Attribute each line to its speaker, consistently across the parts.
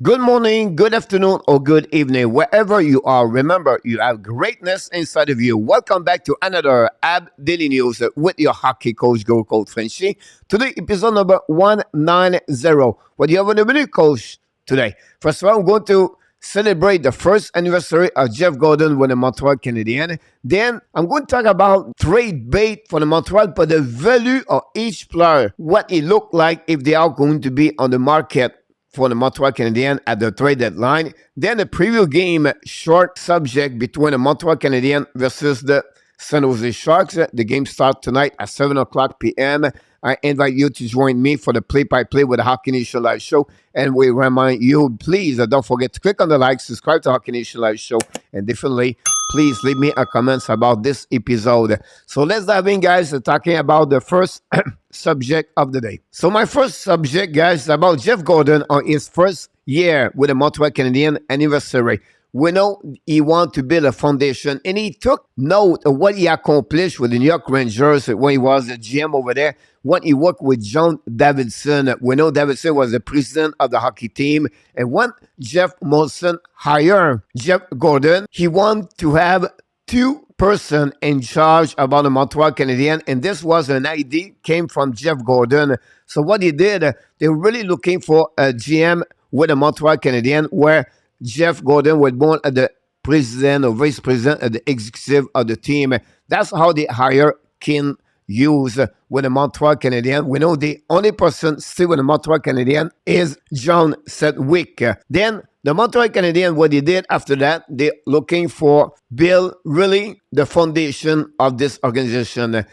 Speaker 1: Good morning, good afternoon, or good evening, wherever you are. Remember, you have greatness inside of you. Welcome back to another AB Daily News with your hockey coach, Coach Frenchy. Today, episode number 190. What do you have on the menu, coach, today? First of all, I'm going to celebrate the first anniversary of Jeff Gordon with the Montreal Canadiens. Then I'm going to talk about trade bait for the Montreal, but the value of each player, what it look like if they are going to be on the market for the Montreal Canadiens at the trade deadline. Then the preview game short subject between the Montreal Canadiens versus the San Jose Sharks. The game starts tonight at 7 o'clock p.m. I invite you to join me for the play-by-play with the Hockey Nation Live Show. And we remind you, please don't forget to click on the like, subscribe to Hockey Nation Live Show, and definitely please leave me a comments about this episode. So let's dive in, guys, talking about the first subject of the day. So my first subject, guys, is about Jeff Gordon on his first year with the Montreal Canadiens anniversary. We know he wanted to build a foundation, and he took note of what he accomplished with the New York Rangers when he was the GM over there, when he worked with John Davidson. We know Davidson was the president of the hockey team, and when Jeff Molson hired Jeff Gordon, he wanted to have two-person in charge about the Montreal Canadiens, and this was an idea came from Jeff Gordon. So what he did, they were really looking for a GM with the Montreal Canadiens, where Jeff Gordon was born as the president or vice president of the executive of the team. That's how they hire Ken Hughes with the Montreal Canadiens. We know the only person still with the Montreal Canadiens is John Sedgwick. Then the Montreal Canadiens, what they did after that, they're looking for build really the foundation of this organization.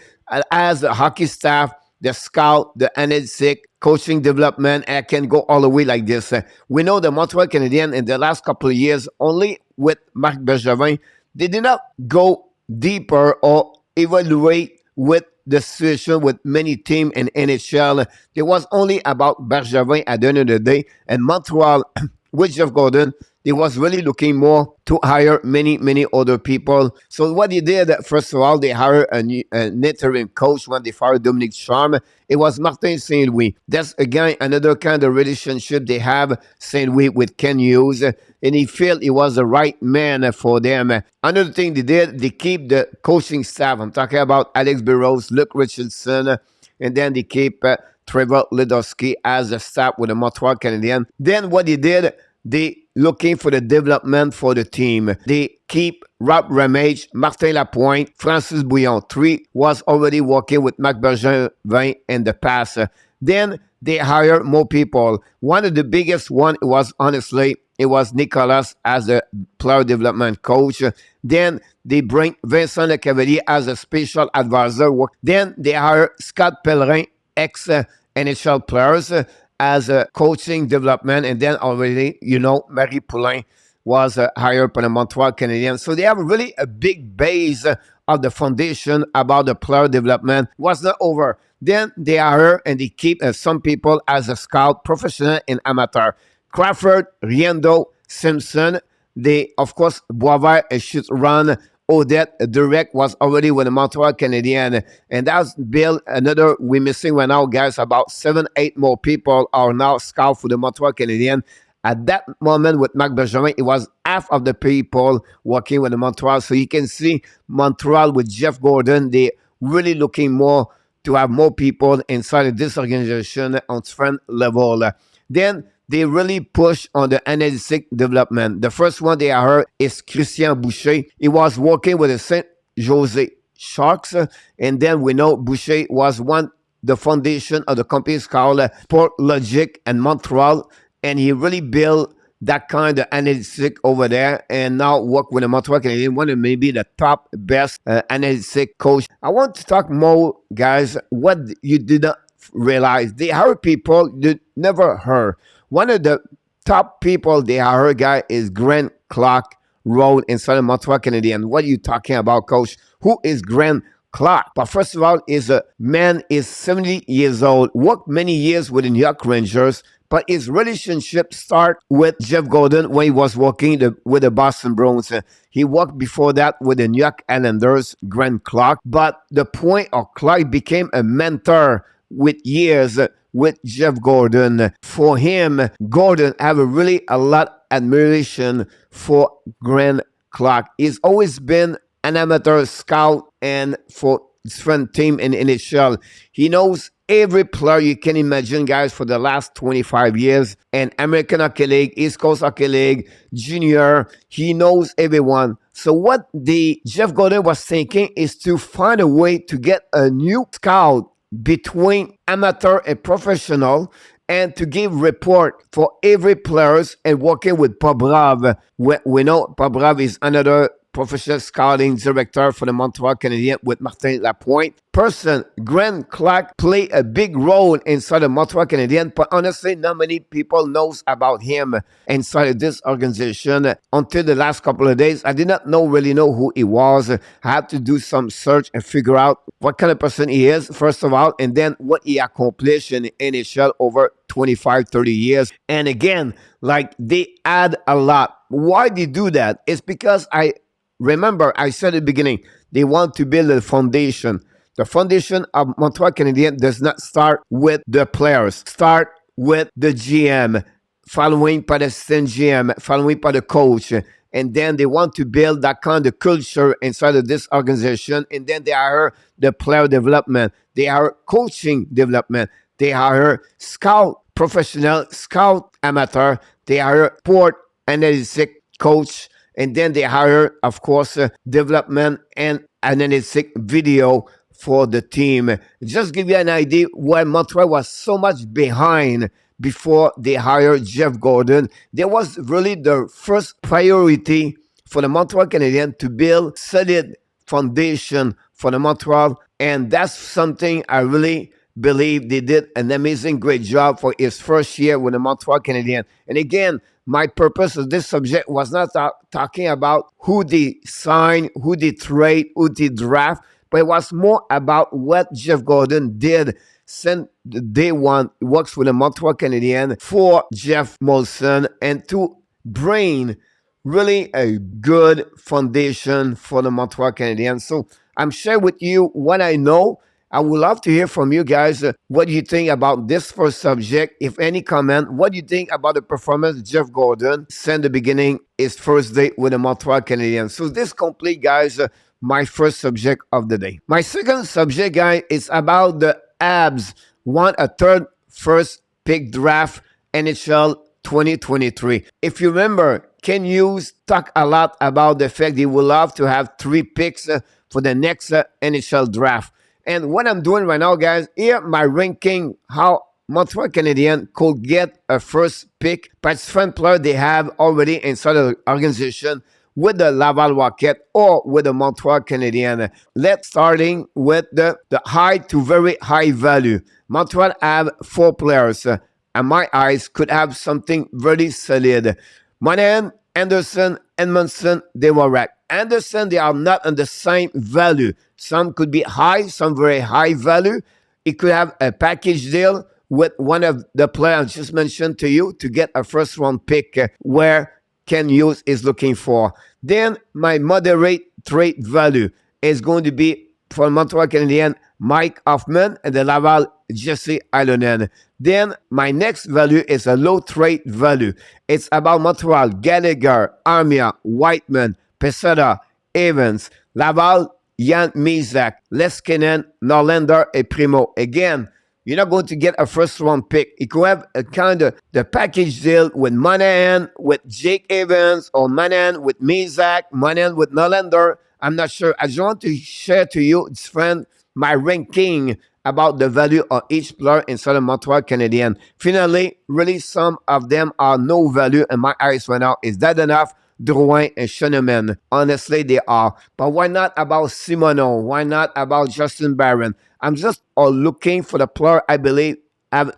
Speaker 1: As the hockey staff, the scout, the analytic, coaching development, and I can go all the way like this. We know the Montreal Canadiens in the last couple of years, only with Marc Bergevin, they did not go deeper or evaluate with the situation with many teams in NHL. It was only about Bergevin at the end of the day. And Montreal, with Jeff Gordon, they was really looking more to hire many other people. So what they did, first of all, they hired an interim coach when they fired Dominic Charme. It was Martin St. Louis. That's, again, another kind of relationship they have, St. Louis with Ken Hughes. And he felt he was the right man for them. Another thing they did, they keep the coaching staff. I'm talking about Alex Burrows, Luke Richardson, and then they keep Trevor Ledowski as a staff with the Montreal Canadiens. Then what they did, they looking for the development for the team. They keep Rob Ramage, Martin Lapointe, Francis Bouillon. Three was already working with Marc Bergevin in the past. Then they hire more people. One of the biggest one was, honestly, it was Nicolas as a player development coach. Then they bring Vincent Lecavalier as a special advisor. Then they hire Scott Pellerin, ex-NHL players, as a coaching development, and then already, Marie Poulin was hired by the Montreal Canadiens. So they have really a big base of the foundation about the player development. Was not over. Then they hire and they keep some people as a scout, professional and amateur. Crawford, Riendo, Simpson, they, of course, Boisvert should run. Odette Direct was already with the Montreal Canadiens. And that's built another, we're missing right now, guys, about 7-8 more people are now scout for the Montreal Canadiens. At that moment with Marc Bergevin, it was half of the people working with the Montreal. So you can see Montreal with Jeff Gordon, they really looking more to have more people inside of this organization on different level. Then they really push on the analytic development. The first one they heard is Christian Boucher. He was working with the Saint Jose Sharks. And then we know Boucher was the foundation of the companies called Sport Logic in Montreal. And he really built that kind of analytic over there and now work with the Montreal Canadiens, one of maybe the top best analytic coach. I want to talk more, guys, what you did not realize. They hired people you never heard. One of the top people they hired, guy, is Grant Clark Road inside of Montreal Canadiens. What are you talking about, coach? Who is Grant Clark? But first of all, is a man is 70 years old, worked many years with the New York Rangers, but his relationship started with Jeff Gordon when he was working with the Boston Bruins. He worked before that with the New York Islanders, Grant Clark. But the point of Clark became a mentor with years with Jeff Gordon. For him, Gordon have a lot admiration for Grant Clark. He's always been an amateur scout and for different team in NHL. He knows every player you can imagine, guys, for the last 25 years. And American Hockey League, East Coast Hockey League, Junior, he knows everyone. So what the Jeff Gordon was thinking is to find a way to get a new scout between amateur and professional and to give report for every players and working with Pobrov. We know Pobrov is another professional scouting director for the Montreal Canadiens with Martin Lapointe. Grant Clark played a big role inside the Montreal Canadiens, but honestly, not many people knows about him inside of this organization. Until the last couple of days, I did not really know who he was. I had to do some search and figure out what kind of person he is, first of all, and then what he accomplished in NHL over 25, 30 years. And again, like they add a lot. Why they do that? It's because remember, I said at the beginning, they want to build a foundation. The foundation of Montreal Canadiens does not start with the players. Start with the GM, following by the assistant GM, following by the coach. And then they want to build that kind of culture inside of this organization. And then they hire the player development. They hire coaching development. They hire scout professional, scout amateur. They hire sport analytic coach. And then they hire, of course, development and analytic video for the team. Just give you an idea why Montreal was so much behind before they hired Jeff Gordon. There was really the first priority for the Montreal Canadiens to build solid foundation for the Montreal. And that's something I really believe they did an amazing, great job for his first year with the Montreal Canadiens. And again, my purpose of this subject was not talking about who they sign, who they trade, who they draft, but it was more about what Jeff Gordon did since day one. He works with the Montreal Canadiens for Jeff Molson and to bring really a good foundation for the Montreal Canadiens. So I'm sharing with you what I know. I would love to hear from you guys. What do you think about this first subject? If any comment, what do you think about the performance of Jeff Gordon since the beginning, his first day with the Montreal Canadiens? So this complete, guys, my first subject of the day. My second subject, guys, is about the Habs want a third first pick draft NHL 2023. If you remember, Ken Hughes talked a lot about the fact he would love to have 3 picks for the next NHL draft. And what I'm doing right now, guys, here my ranking how Montreal Canadiens could get a first pick by different player they have already inside the organization with the Laval Rocket or with the Montreal Canadiens. Let's starting with the high to very high value. Montreal have 4 players. And my eyes could have something very solid. Monahan, Anderson, Edmondson, DeWarak. Anderson, they are not on the same value. Some could be high, some very high value. It could have a package deal with one of the players I just mentioned to you to get a first round pick where Ken Hughes is looking for. Then my moderate trade value is going to be for Montreal Canadiens, Mike Hoffman, and the Laval, Jesse Ilonen. Then my next value is a low trade value. It's about Montreal, Gallagher, Armia, Whiteman, Pesada, Evans, Laval, Jan Mizak, Leskinen, Norlander, and Primo. Again, you're not going to get a first round pick. You could have a kind of the package deal with Monahan, with Jake Evans, or Monahan with Mizak, Monahan with Norlander. I'm not sure. I just want to share to you, friend, my ranking about the value of each player inside the Montreal Canadiens. Finally, really some of them are no value in my eyes right now. Is that enough? Drouin and Schoenemann. Honestly, they are. But why not about Simoneau? Why not about Justin Barron? I'm just looking for the player I believe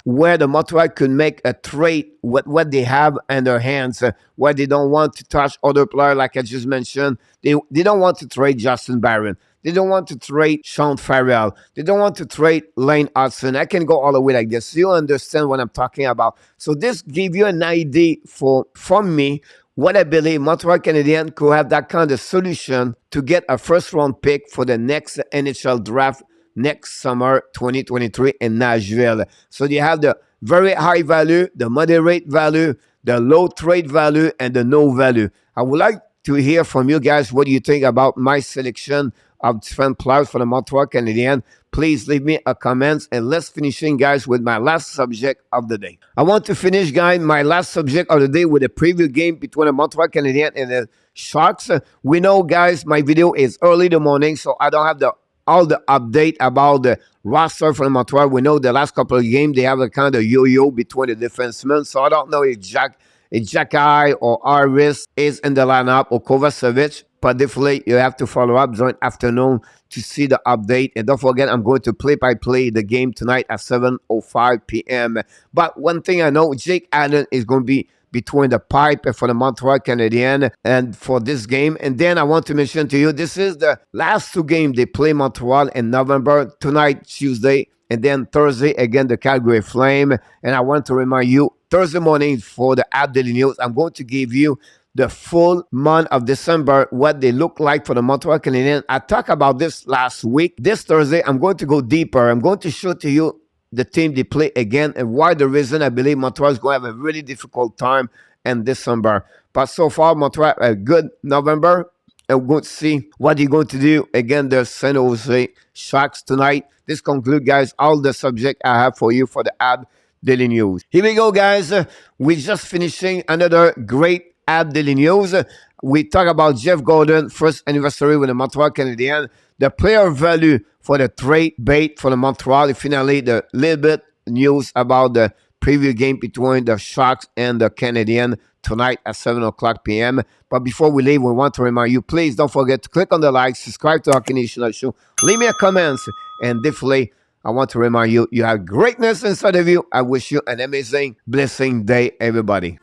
Speaker 1: where the Montreal could make a trade with what they have in their hands, where they don't want to touch other players like I just mentioned. They don't want to trade Justin Barron. They don't want to trade Sean Farrell. They don't want to trade Lane Hudson. I can go all the way like this. You understand what I'm talking about. So this gives you an idea from me what I believe Montreal Canadiens could have that kind of solution to get a first round pick for the next NHL draft next summer 2023 in Nashville. So you have the very high value, the moderate value, the low trade value, and the no value. I would like to hear from you guys. What do you think about my selection of different players for the Montreal Canadiens? Please leave me a comment, and let's finishing, guys, with my last subject of the day. I want to finish, guys, my last subject of the day with a preview game between the Montreal Canadiens and the Sharks. We know, guys, my video is early in the morning, so I don't have all the update about the roster from Montreal. We know the last couple of games, they have a kind of yo-yo between the defensemen, so I don't know if Jacky or Harris is in the lineup or Kovacevic, but definitely you have to follow up during afternoon to see the update. And don't forget, I'm going to play-by-play the game tonight at 7:05 p.m. But one thing I know, Jake Allen is going to be between the pipe for the Montreal Canadiens and for this game. And then I want to mention to you, this is the last two games they play Montreal in November. Tonight, Tuesday, and then Thursday, again, the Calgary Flame. And I want to remind you, Thursday morning for the App Daily News, I'm going to give you the full month of December, what they look like for the Montreal Canadiens. I talked about this last week. This Thursday, I'm going to go deeper. I'm going to show to you the team they play again and why the reason I believe Montreal is going to have a really difficult time in December. But so far, Montreal a good November. And we're going to see what they're going to do against the San Jose Sharks tonight. This concludes, guys, all the subject I have for you for the App Daily News. Here we go, guys. We're just finishing another great App Daily News. We talk about Jeff Gordon, first anniversary with the Montreal Canadiens. The player value for the trade bait for the Montreal. Finally, the little bit news about the preview game between the Sharks and the Canadiens tonight at 7 o'clock p.m. But before we leave, we want to remind you, please don't forget to click on the like, subscribe to our Canadian show, leave me a comment, and definitely, I want to remind you, you have greatness inside of you. I wish you an amazing, blessing day, everybody.